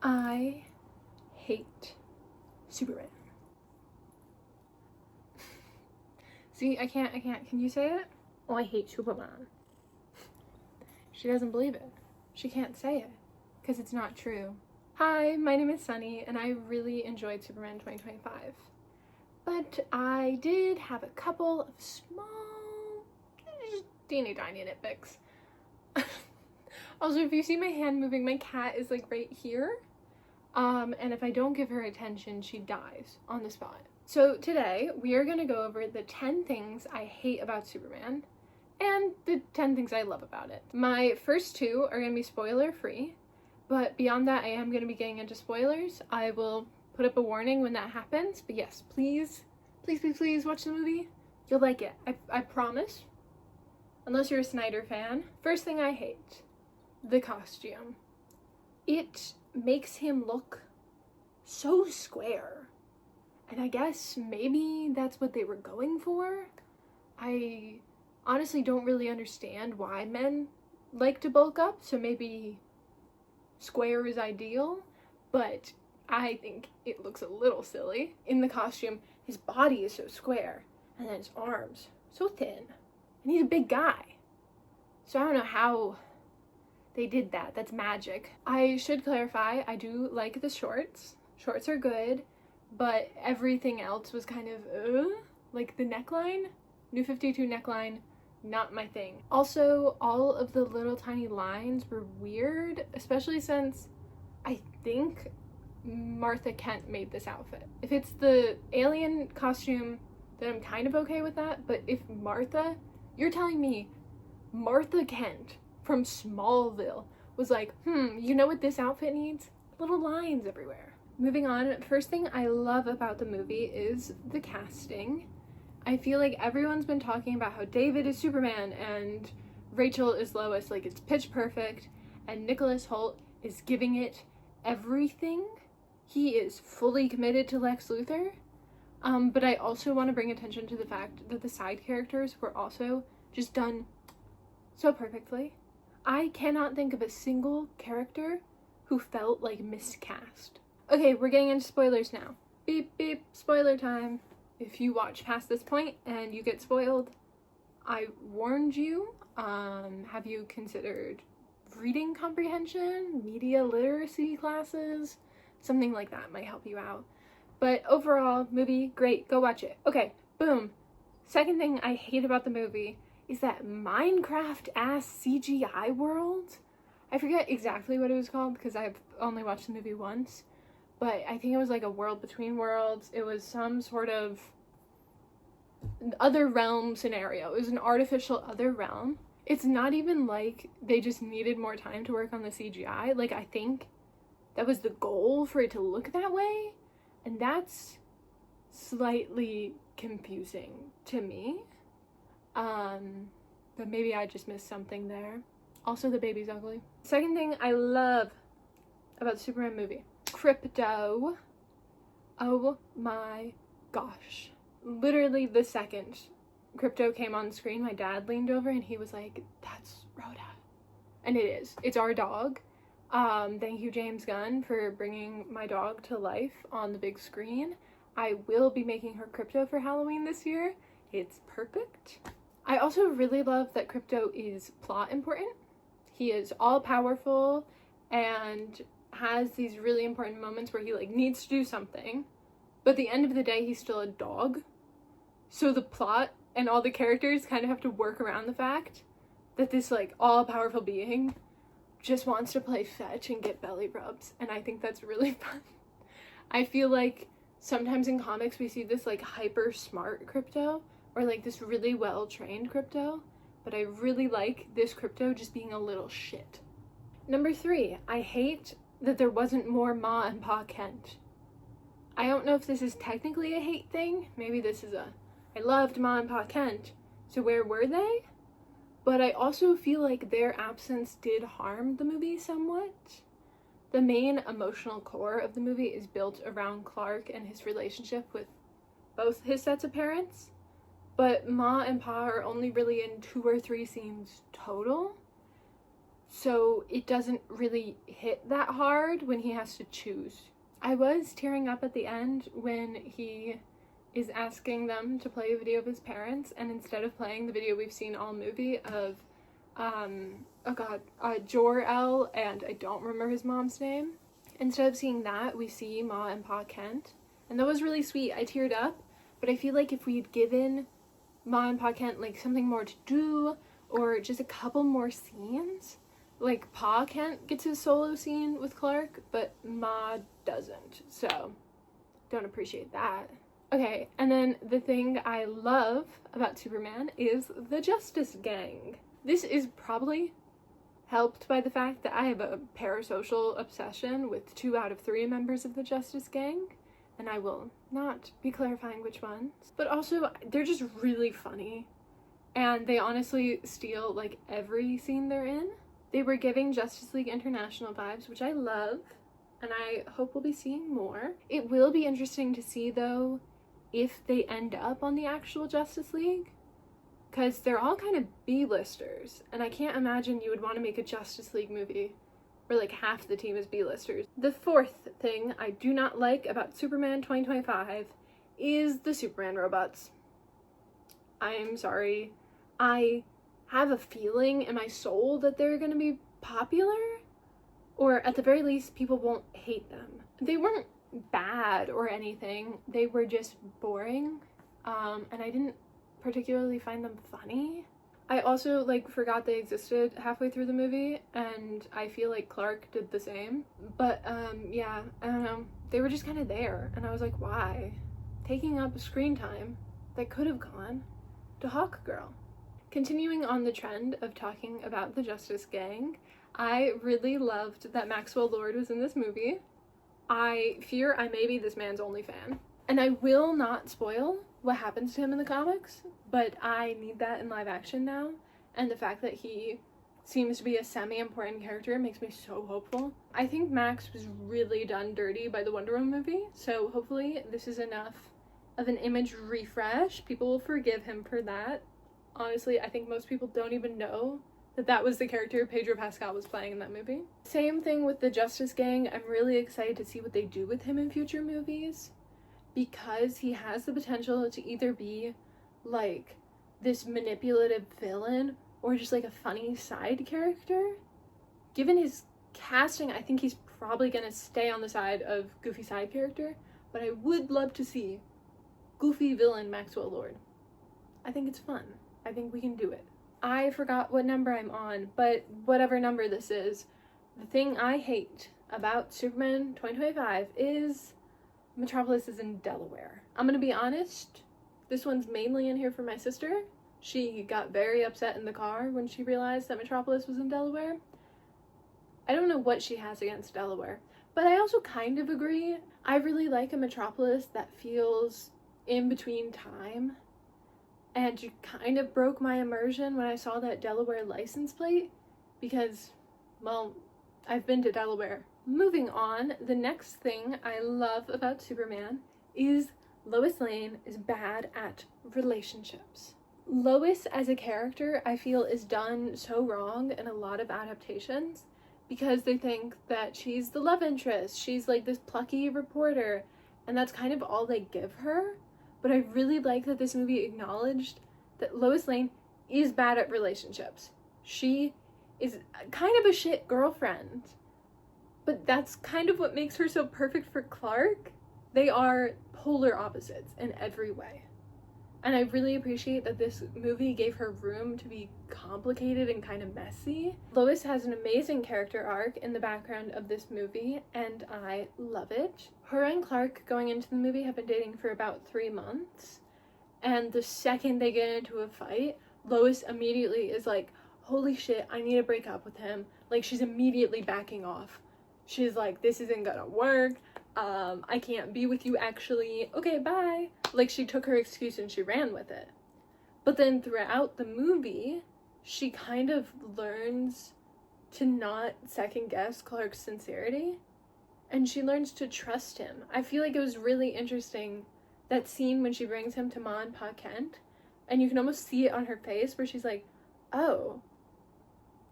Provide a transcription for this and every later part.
I hate Superman. See, I can't. Can you say it? Oh, I hate Superman. She doesn't believe it. She can't say it because it's not true. Hi, my name is Sunny, and I really enjoyed Superman 2025. But I did have a couple of small, teeny tiny nitpicks. Also, if you see my hand moving, my cat is like right here. And if I don't give her attention, she dies on the spot. So today we are gonna go over the 10 things I hate about Superman and the 10 things I love about it. My first two are gonna be spoiler free, but beyond that I am gonna be getting into spoilers. I will put up a warning when that happens, but yes, please watch the movie. You'll like it, I promise. Unless you're a Snyder fan. First thing I hate, the costume. It makes him look so square. And I guess maybe that's what they were going for. I honestly don't really understand why men like to bulk up, so maybe square is ideal, but I think it looks a little silly. In the costume, his body is so square, and then his arms so thin, and he's a big guy. So I don't know how they did that. That's magic. I should clarify, I do like the shorts. Shorts are good, but everything else was kind of, like the neckline, New 52 neckline, not my thing. Also, all of the little tiny lines were weird, especially since I think Martha Kent made this outfit. If it's the alien costume, then I'm kind of okay with that, but if Martha, you're telling me Martha Kent from Smallville was like, you know what this outfit needs? Little lines everywhere. Moving on, first thing I love about the movie is the casting. I feel like everyone's been talking about how David is Superman and Rachel is Lois, like it's pitch perfect, and Nicholas Hoult is giving it everything. He is fully committed to Lex Luthor. But I also want to bring attention to the fact that the side characters were also just done so perfectly. I cannot think of a single character who felt like miscast. Okay, we're getting into spoilers now. Beep, beep, spoiler time. If you watch past this point and you get spoiled, I warned you. Have you considered reading comprehension, media literacy classes? Something like that might help you out. But overall, movie, great, go watch it. Okay, boom. Second thing I hate about the movie is that Minecraft-ass CGI world. I forget exactly what it was called because I've only watched the movie once, but I think it was like a world between worlds. It was some sort of other realm scenario. It was an artificial other realm. It's not even like they just needed more time to work on the CGI. Like, I think that was the goal for it to look that way, and that's slightly confusing to me. But maybe I just missed something there. Also, the baby's ugly. Second thing I love about the Superman movie, Krypto. Oh my gosh. Literally the second Krypto came on screen, my dad leaned over and he was like, that's Rhoda. And it is. It's our dog. Thank you, James Gunn, for bringing my dog to life on the big screen. I will be making her Krypto for Halloween this year. It's perfect. I also really love that Krypto is plot important. He is all powerful and has these really important moments where he like needs to do something, but at the end of the day he's still a dog. So the plot and all the characters kind of have to work around the fact that this like all powerful being just wants to play fetch and get belly rubs, and I think that's really fun. I feel like sometimes in comics we see this like hyper smart Krypto, or like this really well-trained Krypto, but I really like this Krypto just being a little shit. Number 3, I hate that there wasn't more Ma and Pa Kent. I don't know if this is technically a hate thing. Maybe this is I loved Ma and Pa Kent, so where were they? But I also feel like their absence did harm the movie somewhat. The main emotional core of the movie is built around Clark and his relationship with both his sets of parents, but Ma and Pa are only really in 2 or 3 scenes total. so it doesn't really hit that hard when he has to choose. I was tearing up at the end when he is asking them to play a video of his parents, and instead of playing the video we've seen all movie of Jor-El, and I don't remember his mom's name, instead of seeing that, we see Ma and Pa Kent, and that was really sweet. I teared up, but I feel like if we'd given Ma and Pa Kent like something more to do, or just a couple more scenes, like Pa Kent gets his solo scene with Clark, but Ma doesn't, so don't appreciate that. Okay, and then the thing I love about Superman is the Justice Gang. This is probably helped by the fact that I have a parasocial obsession with 2 out of 3 members of the Justice Gang, and I will not be clarifying which ones. But also, they're just really funny, and they honestly steal like every scene they're in. They were giving Justice League International vibes, which I love, and I hope we'll be seeing more. It will be interesting to see, though, if they end up on the actual Justice League, because they're all kind of B-listers, and I can't imagine you would want to make a Justice League movie where like half the team is B-listers. The fourth thing I do not like about Superman 2025 is the Superman robots. I'm sorry. I have a feeling in my soul that they're gonna be popular, or at the very least people won't hate them. They weren't bad or anything, they were just boring, and I didn't particularly find them funny. I also like forgot they existed halfway through the movie, and I feel like Clark did the same, but yeah, I don't know, they were just kind of there, and I was like, why? Taking up screen time that could have gone to Hawkgirl. Continuing on the trend of talking about the Justice Gang, I really loved that Maxwell Lord was in this movie. I fear I may be this man's only fan. And I will not spoil what happens to him in the comics, but I need that in live action now, and the fact that he seems to be a semi-important character makes me so hopeful. I think Max was really done dirty by the Wonder Woman movie, so hopefully this is enough of an image refresh. People will forgive him for that. Honestly, I think most people don't even know that that was the character Pedro Pascal was playing in that movie. Same thing with the Justice Gang. I'm really excited to see what they do with him in future movies, because he has the potential to either be like this manipulative villain or just like a funny side character. Given his casting, I think he's probably gonna stay on the side of goofy side character, but I would love to see goofy villain Maxwell Lord. I think it's fun. I think we can do it. I forgot what number I'm on, but whatever number this is, the thing I hate about Superman 2025 is Metropolis is in Delaware. I'm gonna be honest, this one's mainly in here for my sister. She got very upset in the car when she realized that Metropolis was in Delaware. I don't know what she has against Delaware, but I also kind of agree. I really like a Metropolis that feels in between time, and you kind of broke my immersion when I saw that Delaware license plate, because, well, I've been to Delaware. Moving on, the next thing I love about Superman is Lois Lane is bad at relationships. Lois as a character, I feel, is done so wrong in a lot of adaptations, because they think that she's the love interest, she's like this plucky reporter, and that's kind of all they give her. But I really like that this movie acknowledged that Lois Lane is bad at relationships. She is kind of a shit girlfriend, but that's kind of what makes her so perfect for Clark. They are polar opposites in every way. And I really appreciate that this movie gave her room to be complicated and kind of messy. Lois has an amazing character arc in the background of this movie, and I love it. Her and Clark going into the movie have been dating for about 3 months, and the second they get into a fight, Lois immediately is like, holy shit, I need to break up with him. Like, she's immediately backing off. She's like, this isn't gonna work. I can't be with you actually. Okay, bye. Like, she took her excuse and she ran with it. But then throughout the movie, she kind of learns to not second guess Clark's sincerity, and she learns to trust him. I feel like it was really interesting, that scene when she brings him to Ma and Pa Kent, and you can almost see it on her face where she's like, oh,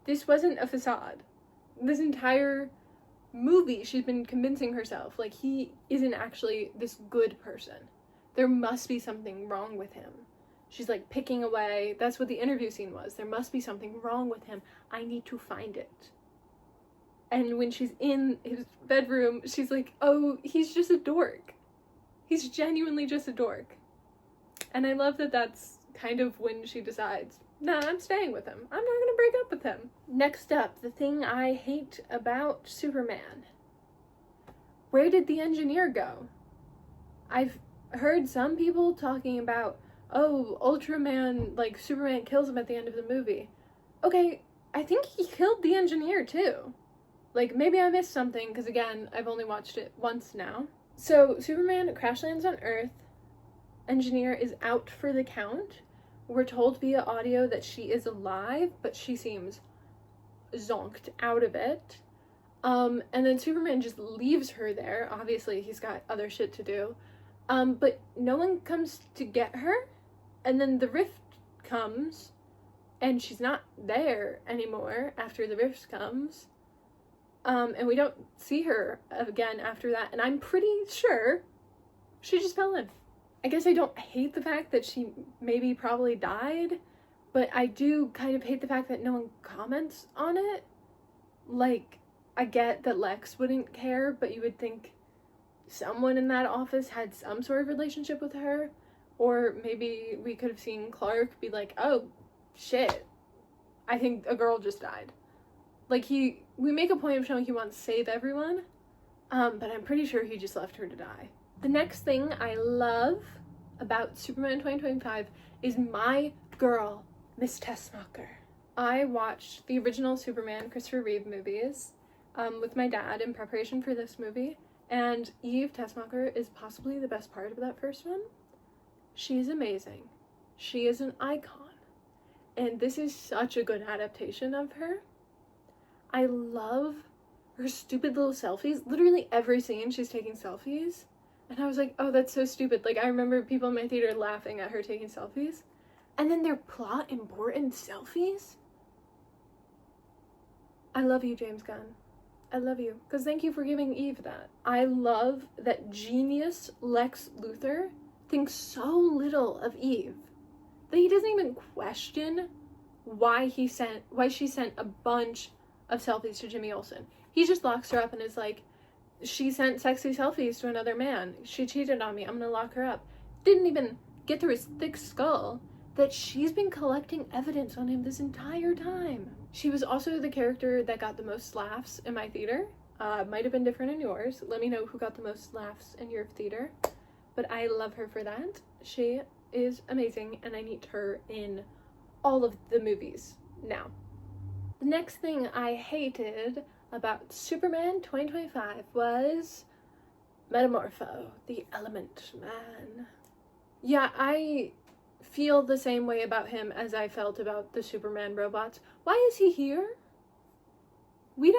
this wasn't a facade. This entire movie, she's been convincing herself, like, he isn't actually this good person. There must be something wrong with him. She's, like, picking away. That's what the interview scene was. There must be something wrong with him. I need to find it. And when she's in his bedroom, she's like, oh, he's just a dork. He's genuinely just a dork. And I love that that's kind of when she decides, nah, I'm staying with him. I'm not gonna break up with him. Next up, the thing I hate about Superman. Where did the engineer go? I've heard some people talking about, oh, Ultraman, like, Superman kills him at the end of the movie. Okay, I think he killed the engineer too. Like, maybe I missed something, because again, I've only watched it once now. So, Superman crash lands on Earth. Engineer is out for the count. We're told via audio that she is alive, but she seems zonked out of it. And then Superman just leaves her there. Obviously, he's got other shit to do. But no one comes to get her. And then the rift comes, and she's not there anymore after the rift comes. And we don't see her again after that. And I'm pretty sure she just fell in. I guess I don't hate the fact that she maybe probably died, but I do kind of hate the fact that no one comments on it. Like, I get that Lex wouldn't care, but you would think someone in that office had some sort of relationship with her. Or maybe we could have seen Clark be like, oh, shit, I think a girl just died. Like, we make a point of showing he wants to save everyone, but I'm pretty sure he just left her to die. The next thing I love about Superman 2025 is my girl, Miss Tessmacher. I watched the original Superman Christopher Reeve movies with my dad in preparation for this movie, and Eve Tessmacher is possibly the best part of that first one. She's amazing. She is an icon, and this is such a good adaptation of her. I love her stupid little selfies. Literally every scene she's taking selfies. And I was like, oh, that's so stupid. Like, I remember people in my theater laughing at her taking selfies. And then they're plot important selfies. I love you, James Gunn. I love you. Because thank you for giving Eve that. I love that genius Lex Luthor thinks so little of Eve that he doesn't even question why she sent a bunch of selfies to Jimmy Olsen. He just locks her up and is like, she sent sexy selfies to another man. She cheated on me. I'm gonna lock her up. Didn't even get through his thick skull that she's been collecting evidence on him this entire time. She was also the character that got the most laughs in my theater. Might have been different in yours. Let me know who got the most laughs in your theater. But I love her for that. She is amazing, and I need her in all of the movies now. The next thing I hated about Superman 2025 was Metamorpho, the Element Man. Yeah, I feel the same way about him as I felt about the Superman robots. Why is he here? He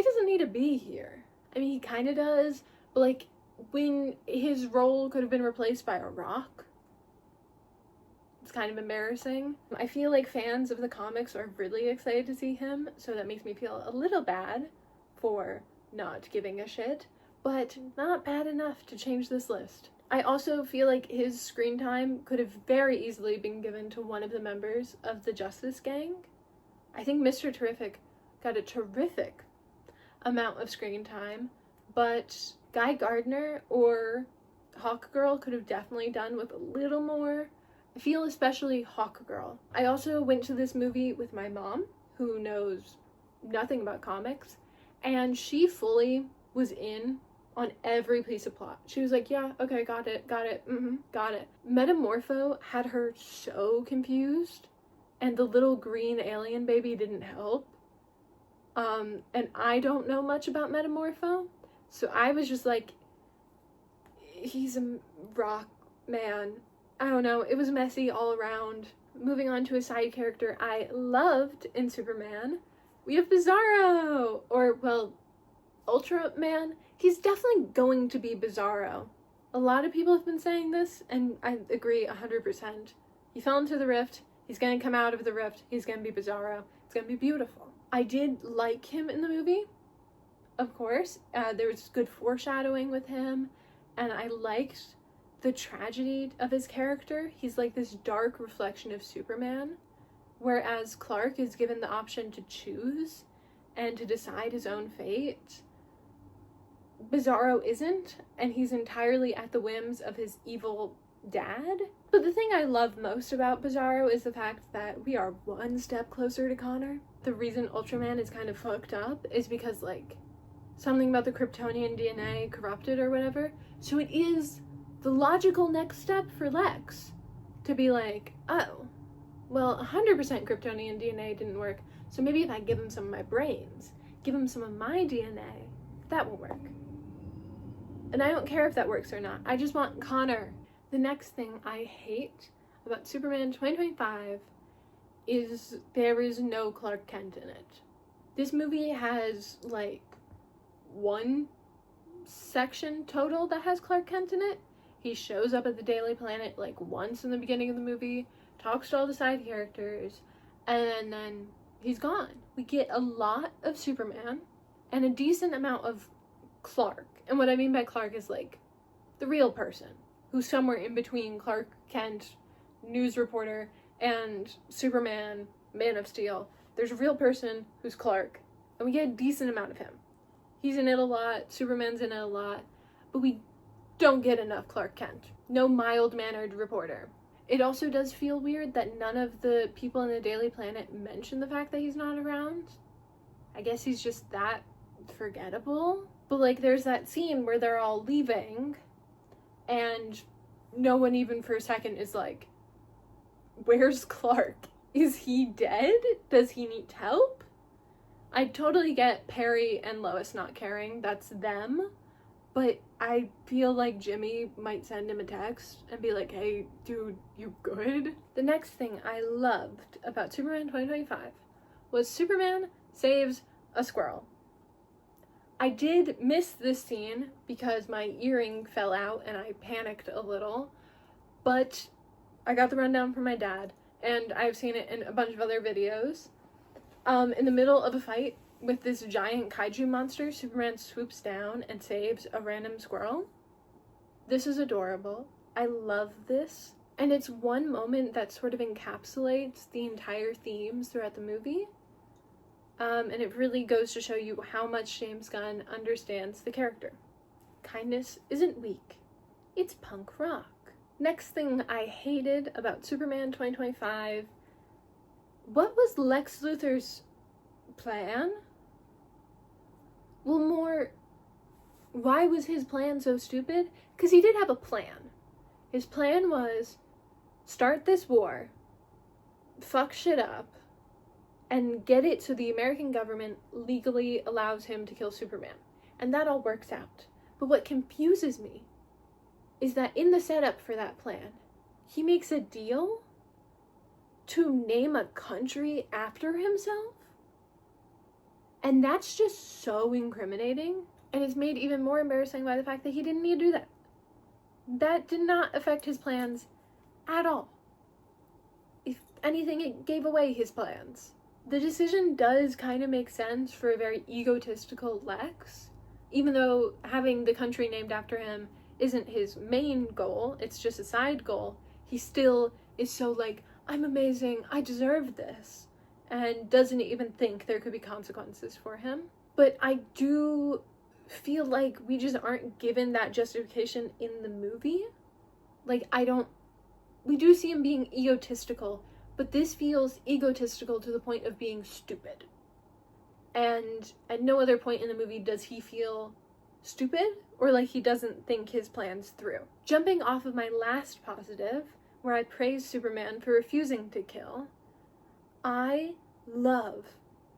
doesn't need to be here. I mean, he kind of does, but like, when his role could have been replaced by a rock, it's kind of embarrassing. I feel like fans of the comics are really excited to see him, so that makes me feel a little bad for not giving a shit, but not bad enough to change this list. I also feel like his screen time could have very easily been given to one of the members of the Justice Gang. I think Mr. Terrific got a terrific amount of screen time, but Guy Gardner or Hawkgirl could have definitely done with a little more. I feel especially Hawkgirl. I also went to this movie with my mom, who knows nothing about comics, and she fully was in on every piece of plot. She was like, yeah, okay, got it, got it, got it. Metamorpho had her so confused, and the little green alien baby didn't help. And I don't know much about Metamorpho, so I was just like, he's a rock man. I don't know, it was messy all around. Moving on to a side character I loved in Superman, we have Bizarro, or, well, Ultraman. He's definitely going to be Bizarro. A lot of people have been saying this, and I agree 100%. He fell into the rift, He's gonna come out of the rift. He's gonna be Bizarro. It's gonna be beautiful. I did like him in the movie, of course. There was good foreshadowing with him, and I liked the tragedy of his character. He's like this dark reflection of Superman, whereas Clark is given the option to choose and to decide his own fate. Bizarro isn't, and he's entirely at the whims of his evil dad. But the thing I love most about Bizarro is the fact that we are one step closer to Connor. The reason Ultraman is kind of fucked up is because, like, something about the Kryptonian DNA corrupted or whatever. So it is the logical next step for Lex to be like, oh, well, 100% Kryptonian DNA didn't work, so maybe if I give him some of my brains, give him some of my DNA, that will work. And I don't care if that works or not. I just want Connor. The next thing I hate about Superman 2025 is there is no Clark Kent in it. This movie has, like, one section total that has Clark Kent in it. He shows up at the Daily Planet, like, once in the beginning of the movie, talks to all the side characters, and then he's gone. We get a lot of Superman and a decent amount of Clark. And what I mean by Clark is, like, the real person, who's somewhere in between Clark Kent, news reporter, and Superman, Man of Steel. There's a real person who's Clark, and we get a decent amount of him. He's in it a lot, Superman's in it a lot, but we don't get enough Clark Kent. No mild-mannered reporter. It also does feel weird that none of the people in the Daily Planet mention the fact that he's not around. I guess he's just that forgettable. But, like, there's that scene where they're all leaving, and no one even for a second is like, where's Clark? Is he dead? Does he need help? I totally get Perry and Lois not caring. That's them. But I feel like Jimmy might send him a text and be like, hey, dude, you good? The next thing I loved about Superman 2025 was Superman saves a squirrel. I did miss this scene because my earring fell out and I panicked a little, but I got the rundown from my dad, and I've seen it in a bunch of other videos. In the middle of a fight with this giant kaiju monster, Superman swoops down and saves a random squirrel. This is adorable. I love this. And it's one moment that sort of encapsulates the entire themes throughout the movie. And it really goes to show you how much James Gunn understands the character. Kindness isn't weak. It's punk rock. Next thing I hated about Superman 2025, what was Lex Luthor's plan? Well, more, why was his plan so stupid? Because he did have a plan. His plan was start this war, fuck shit up, and get it so the American government legally allows him to kill Superman. And that all works out. But what confuses me is that in the setup for that plan, he makes a deal to name a country after himself? And that's just so incriminating, and it's made even more embarrassing by the fact that he didn't need to do that. That did not affect his plans at all. If anything, it gave away his plans. The decision does kind of make sense for a very egotistical Lex, even though having the country named after him isn't his main goal, it's just a side goal. He still is so like, I'm amazing, I deserve this, and doesn't even think there could be consequences for him. But I do feel like we just aren't given that justification in the movie. Like, we do see him being egotistical, but this feels egotistical to the point of being stupid. And at no other point in the movie does he feel stupid or like he doesn't think his plans through. Jumping off of my last positive, where I praise Superman for refusing to kill, I love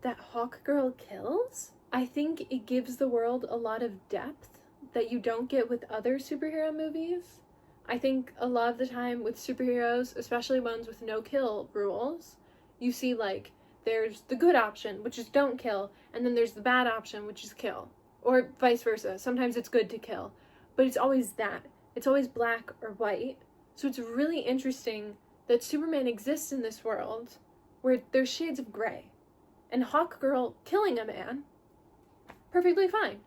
that Hawkgirl kills. I think it gives the world a lot of depth that you don't get with other superhero movies. I think a lot of the time with superheroes, especially ones with no kill rules, you see like there's the good option, which is don't kill, and then there's the bad option, which is kill. Or vice versa. Sometimes it's good to kill, but it's always that. It's always black or white. So it's really interesting that Superman exists in this world where there's shades of gray. And Hawkgirl killing a man, perfectly fine.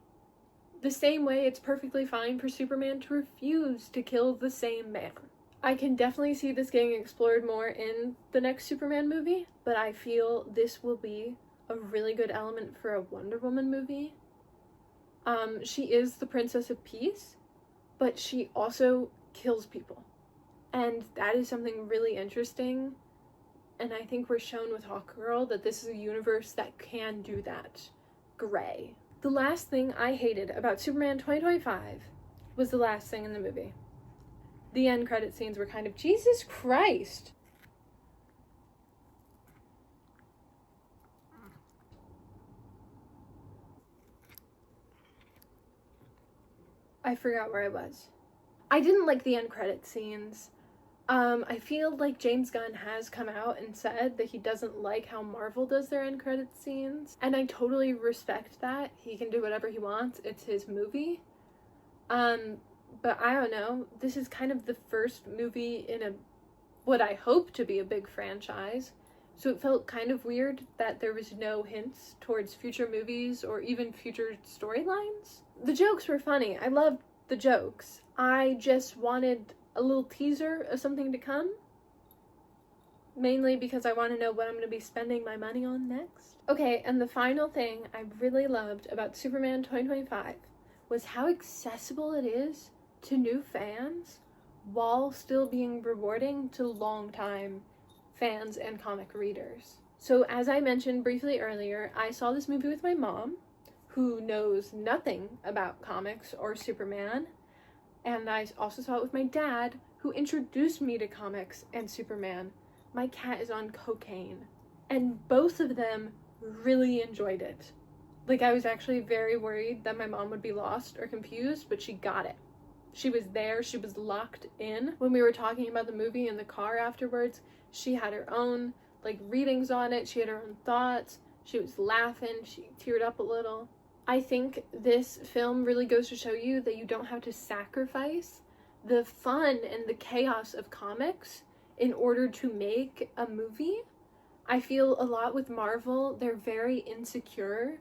The same way it's perfectly fine for Superman to refuse to kill the same man. I can definitely see this getting explored more in the next Superman movie, but I feel this will be a really good element for a Wonder Woman movie. She is the Princess of Peace, but she also kills people. And that is something really interesting. And I think we're shown with Hawkgirl that this is a universe that can do that. Gray. The last thing I hated about Superman 2025 was the last thing in the movie. The end credit scenes were kind of, Jesus Christ. I forgot where I was. I didn't like the end credit scenes. I feel like James Gunn has come out and said that he doesn't like how Marvel does their end credit scenes, and I totally respect that. He can do whatever he wants. It's his movie. But I don't know. This is kind of the first movie in what I hope to be a big franchise. So it felt kind of weird that there was no hints towards future movies or even future storylines. The jokes were funny. I loved the jokes. I just wanted a little teaser of something to come. Mainly because I want to know what I'm going to be spending my money on next. Okay, and the final thing I really loved about Superman 2025 was how accessible it is to new fans while still being rewarding to longtime fans and comic readers. So as I mentioned briefly earlier, I saw this movie with my mom, who knows nothing about comics or Superman, and I also saw it with my dad, who introduced me to comics and Superman. My cat is on cocaine. And both of them really enjoyed it. Like, I was actually very worried that my mom would be lost or confused, but she got it. She was there, she was locked in. When we were talking about the movie in the car afterwards, she had her own, readings on it, she had her own thoughts, she was laughing, she teared up a little. I think this film really goes to show you that you don't have to sacrifice the fun and the chaos of comics in order to make a movie. I feel a lot with Marvel, they're very insecure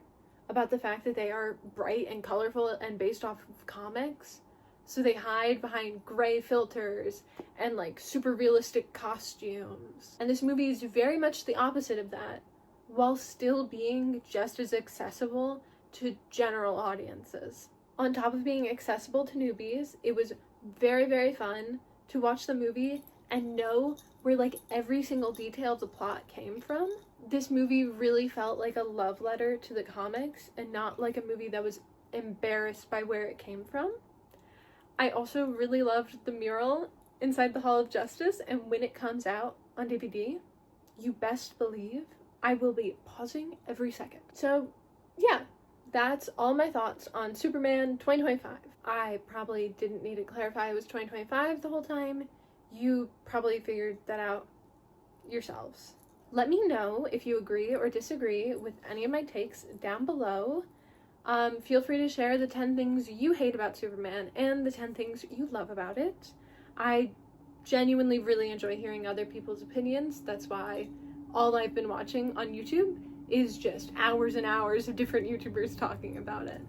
about the fact that they are bright and colorful and based off of comics. So they hide behind gray filters and super realistic costumes. And this movie is very much the opposite of that, while still being just as accessible to general audiences. On top of being accessible to newbies, it was very, very fun to watch the movie and know where every single detail of the plot came from. This movie really felt like a love letter to the comics and not like a movie that was embarrassed by where it came from. I also really loved the mural inside the Hall of Justice, and when it comes out on DVD, you best believe I will be pausing every second. So yeah, that's all my thoughts on Superman 2025. I probably didn't need to clarify it was 2025 the whole time. You probably figured that out yourselves. Let me know if you agree or disagree with any of my takes down below. Feel free to share the 10 things you hate about Superman and the 10 things you love about it. I genuinely really enjoy hearing other people's opinions. That's why all I've been watching on YouTube is just hours and hours of different YouTubers talking about it.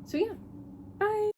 So yeah, bye!